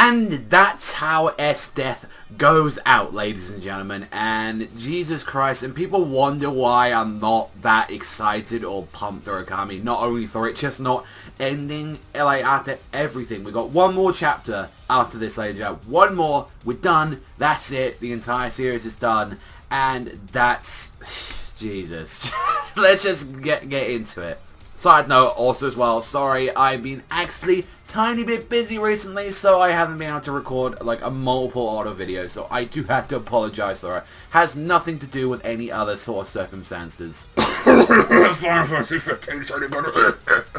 And that's how Esdeath goes out, ladies and gentlemen, and Jesus Christ, and people wonder why I'm not that excited or pumped for Akame, not only for it just not ending, like, after everything. We got one more chapter after this, ladies and gentlemen, one more, we're done, that's it, the entire series is done, and that's, Jesus, let's just get into it. Side note also as well, sorry, I've been actually tiny bit busy recently, so I haven't been able to record like a multiple auto video, so I do have to apologize for it. Has nothing to do with any other sort of circumstances.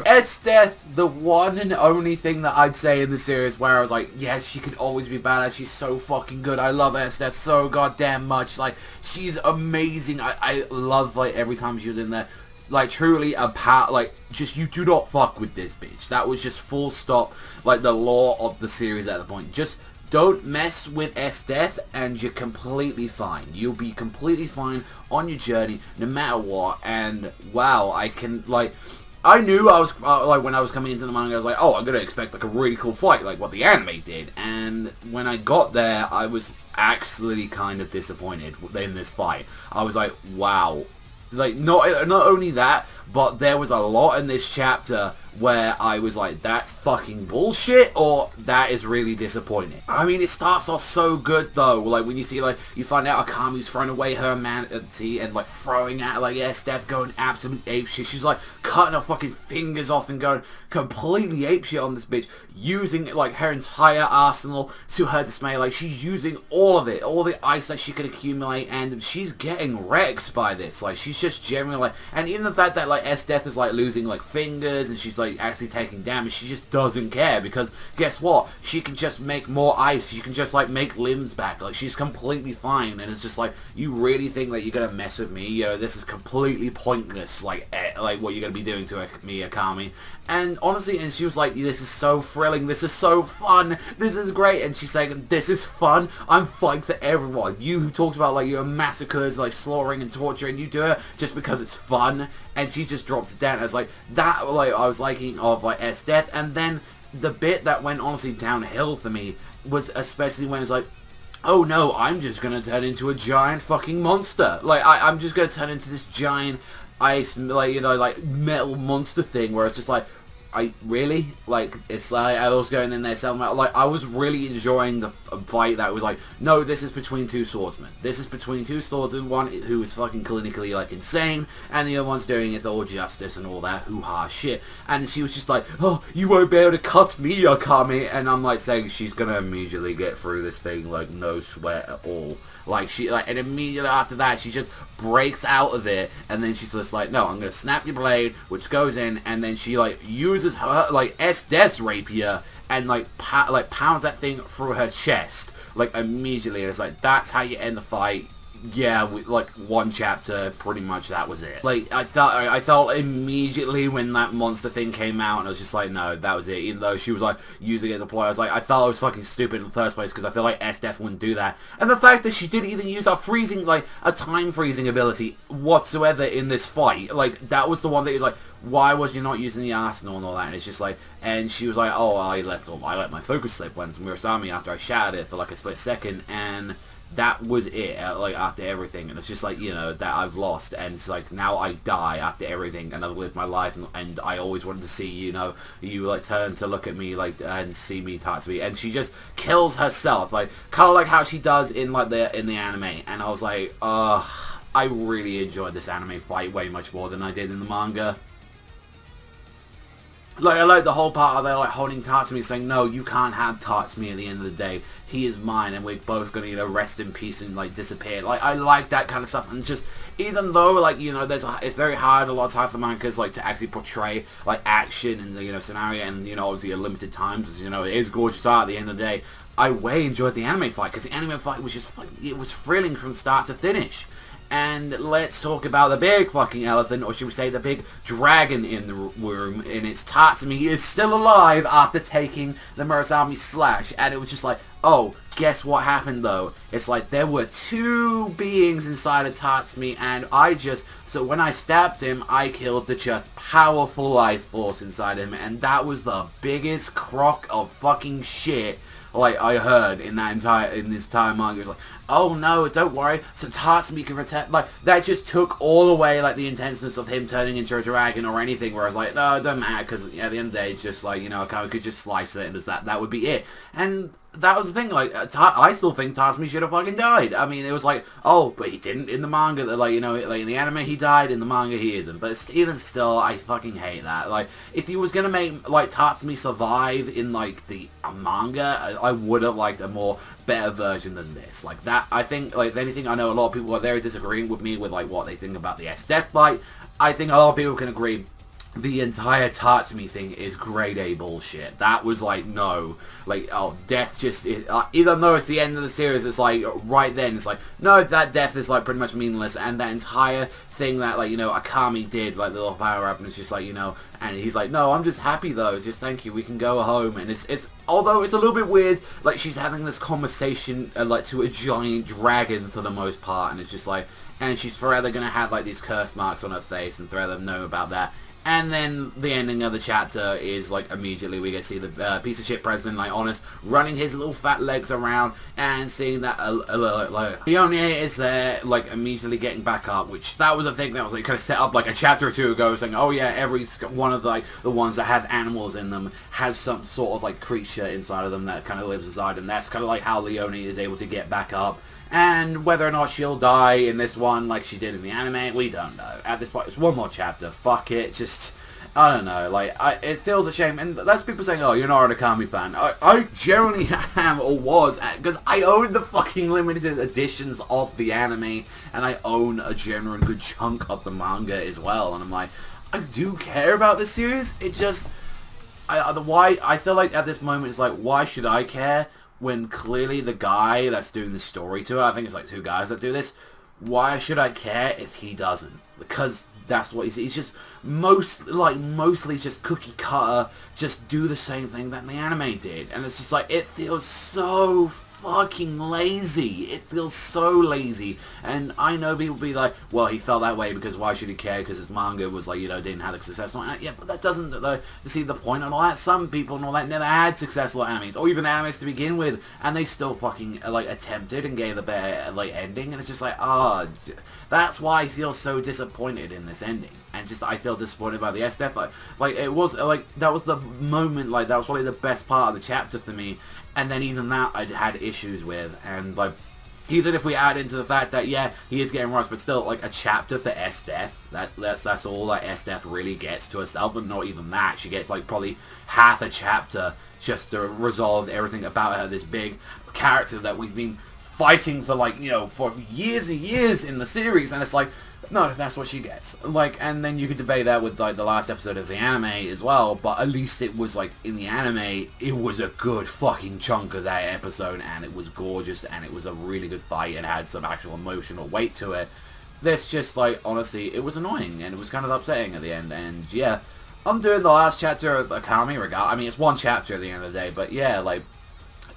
Esdeath, the one and only thing that I'd say in the series where I was like, yes, she could always be badass, she's so fucking good, I love Esdeath so goddamn much, like, she's amazing, I love, like, every time she was in there. Like, truly like, just, you do not fuck with this bitch. That was just full stop, like, the law of the series at the point. Just don't mess with Esdeath and you're completely fine. You'll be completely fine on your journey, no matter what. And, wow, I can, like, I knew I was, like, when I was coming into the manga, I was like, oh, I'm gonna expect, like, a really cool fight, like what the anime did. And when I got there, I was actually kind of disappointed in this fight. I was like, wow. Like, not only that, but there was a lot in this chapter where I was like, that's fucking bullshit, or that is really disappointing. I mean, it starts off so good, though. Like, when you see, like, you find out Akame's throwing away her humanity and, like, throwing at, like, Esdeath, going absolute apeshit. She's, like, cutting her fucking fingers off and going completely apeshit on this bitch, using, like, her entire arsenal to her dismay. Like, she's using all of it, all the ice that she can accumulate, and she's getting wrecked by this. Like, she's just generally, like, and even the fact that, like, Esdeath is, like, losing, like, fingers, and she's, like, actually taking damage, she just doesn't care, because guess what, she can just make more ice, she can just, like, make limbs back, like, she's completely fine. And it's just like, you really think that you're gonna mess with me? You know, this is completely pointless, like what you're gonna be doing to me, Akame. And honestly, and she was like, this is so thrilling, this is so fun, this is great. And she's saying, this is fun, I'm fighting for everyone. You who talked about, like, your massacres, like, slaughtering and torturing, you do it just because it's fun. And she just drops it down. I was like, that, like, I was liking of, like, Esdeath. And then the bit that went honestly downhill for me was especially when it's like, oh no, I'm just gonna turn into a giant fucking monster. Like, I'm just gonna turn into this giant ice, like, you know, like, metal monster thing, where it's just like, I really, like, it's like I was going in there selling out, like, I was really enjoying the fight that was like, no, this is between two swordsmen, this is between two swordsmen, one who is fucking clinically, like, insane, and the other one's doing it all justice and all that hoo-ha shit. And she was just like, oh, you won't be able to cut me, Akame. And I'm like saying, she's gonna immediately get through this thing, like, no sweat at all. Like, she, like, and immediately after that, she just breaks out of it, and then she's just like, no, I'm gonna snap your blade, which goes in, and then she, like, uses her, like, Esdeath's rapier, and, like, pounds that thing through her chest, like, immediately. And it's like, that's how you end the fight. Yeah, like, one chapter, pretty much that was it. Like, I felt immediately when that monster thing came out, and I was just like, no, that was it. Even though she was, like, using it as a ploy, I was like, I felt I was fucking stupid in the first place, because I feel like Esdeath wouldn't do that. And the fact that she didn't even use a freezing, like, a time freezing ability whatsoever in this fight, like, that was the one that was like, why was you not using the arsenal and all that? And it's just like, and she was like, oh, I let my focus slip when Murasami after I shattered it for, like, a split second, and that was it, like, after everything. And it's just like, you know, that I've lost, and it's like, now I die after everything, and I've lived my life, and I always wanted to see, you know, you, like, turn to look at me, like, and see me, talk to me. And she just kills herself, like, kind of like how she does in, like, in the anime. And I was like, I really enjoyed this anime fight way much more than I did in the manga. Like, I like the whole part of, they're, like, holding Tatsumi, saying, no, you can't have Tatsumi at the end of the day. He is mine, and we're both gonna, you know, rest in peace and, like, disappear. Like, I like that kind of stuff. And just, even though, like, you know, it's very hard a lot of time for mangas, like, to actually portray, like, action and, you know, scenario, and, you know, obviously a limited time, because, you know, it is gorgeous art at the end of the day. I way enjoyed the anime fight, because the anime fight was just, like, it was thrilling from start to finish. And let's talk about the big fucking elephant, or should we say the big dragon in the room, and it's Tatsumi. He is still alive after taking the Murasami slash, and it was just like, oh, guess what happened though? It's like there were two beings inside of Tatsumi, and so when I stabbed him, I killed the just powerful life force inside him, and that was the biggest crock of fucking shit like I heard in this entire manga. It's like, oh no, don't worry, so Tatsumi can protect, like, that just took all away, like, the intenseness of him turning into a dragon or anything, where I was like, no, it doesn't matter, because at the end of the day, it's just like, you know, Akame could just slice it, and that would be it. And that was the thing, like, I still think Tatsumi should have fucking died. I mean, it was like, oh, but he didn't in the manga, like, you know, like, in the anime he died, in the manga he isn't, but even still, I fucking hate that. Like, if he was gonna make, like, Tatsumi survive in, like, the manga, I would have liked a better version than this. Like, that, I think, like, if anything, I know a lot of people are very disagreeing with me with, like, what they think about the Esdeath fight. I think a lot of people can agree the entire Tatsumi thing is grade A bullshit. That was like, no, like, oh, death just, even though it's the end of the series, it's like, right then, it's like, no, that death is like pretty much meaningless, and that entire thing that, like, you know, Akame did, like, the little power up, and it's just like, you know, and he's like, no, I'm just happy though, it's just, thank you, we can go home, and it's although it's a little bit weird, like, she's having this conversation, like, to a giant dragon for the most part, and it's just like, and she's forever gonna have, like, these curse marks on her face, and forever know about that. And then the ending of the chapter is, like, immediately we get to see the piece of shit president, like, Honest, running his little fat legs around and seeing that, like, Leone is there, like, immediately getting back up, which that was a thing that was, like, kind of set up, like, a chapter or two ago, saying, oh yeah, every one of, like, the ones that have animals in them has some sort of, like, creature inside of them that kind of lives inside, and that's kind of like how Leone is able to get back up. And whether or not she'll die in this one like she did in the anime, we don't know. At this point, it's one more chapter. Fuck it. Just, I don't know. Like, it feels a shame. And that's people saying, oh, you're not an Akame fan. I generally am, or was, because I own the fucking limited editions of the anime, and I own a genuine good chunk of the manga as well. And I'm like, I do care about this series. It just, I feel like at this moment, it's like, why should I care? When clearly the guy that's doing the story to it, I think it's like two guys that do this, why should I care if he doesn't? Because that's what he's just mostly just cookie cutter, just do the same thing that the anime did. And it's just like, it feels so fucking lazy. It feels so lazy. And I know people be like, well, he felt that way because why should he care? Because his manga was like, you know, didn't have the success. Yeah, but that doesn't see the point and all that. Some people and all that never had successful animes, or even animes to begin with, and they still fucking like attempted and gave a better like ending. And it's just like, that's why I feel so disappointed in this ending. And just, I feel disappointed by the Esdeath. Like it was, like, that was the moment, like, that was probably the best part of the chapter for me. And then even that I had issues with. And, like, even if we add into the fact that, yeah, he is getting rushed, but still, like, a chapter for Esdeath, that's all that Esdeath really gets to herself, but not even that. She gets, like, probably half a chapter just to resolve everything about her, this big character that we've been fighting for, like, you know, for years and years in the series, and it's like, no, that's what she gets. Like, and then you could debate that with, like, the last episode of the anime as well, but at least it was, like, in the anime, it was a good fucking chunk of that episode, and it was gorgeous, and it was a really good fight, and had some actual emotional weight to it. This just, like, honestly, it was annoying, and it was kind of upsetting at the end, and, yeah, I'm doing the last chapter of Akame, I mean, it's one chapter at the end of the day, but, yeah, like,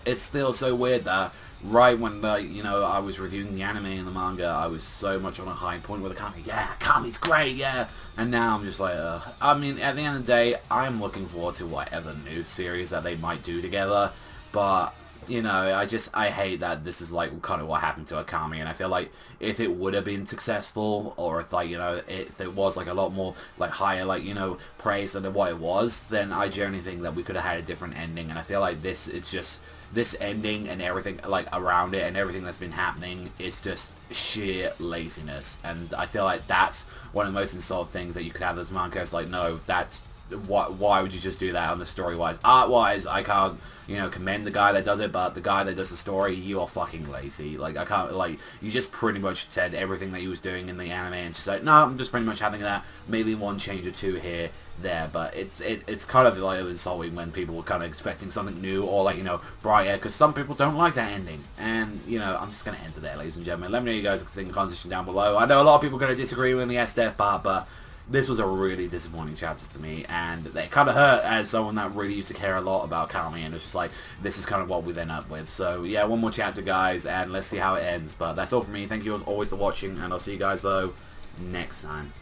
it's still so weird that right when, you know, I was reviewing the anime and the manga, I was so much on a high point with Akame. Yeah, Akame's great, yeah. And now I'm just like, I mean, at the end of the day, I'm looking forward to whatever new series that they might do together. But, you know, I hate that this is, like, kind of what happened to Akame. And I feel like if it would have been successful, or if, like, you know, if it was, like, a lot more, like, higher, like, you know, praise than what it was, then I genuinely think that we could have had a different ending. And I feel like this, it's just, this ending and everything, like, around it and everything that's been happening is just sheer laziness. And I feel like that's one of the most insulting things that you could have as manga. It's like, no, that's, why would you just do that on the story-wise? Art-wise, I can't, you know, commend the guy that does it, but the guy that does the story, you are fucking lazy. Like, I can't, like, you just pretty much said everything that he was doing in the anime, and just like, no, I'm just pretty much having that, maybe one change or two here, there, but it's kind of, like, insulting when people were kind of expecting something new, or, like, you know, brighter, because some people don't like that ending, and, you know, I'm just going to end it there, ladies and gentlemen. Let me know you guys in the comment section down below. I know a lot of people are going to disagree with the Esdeath part, but this was a really disappointing chapter to me, and it kind of hurt as someone that really used to care a lot about Akame, and it's just like, this is kind of what we end up with. So yeah, one more chapter, guys, and let's see how it ends. But that's all from me. Thank you as always for watching, and I'll see you guys though next time.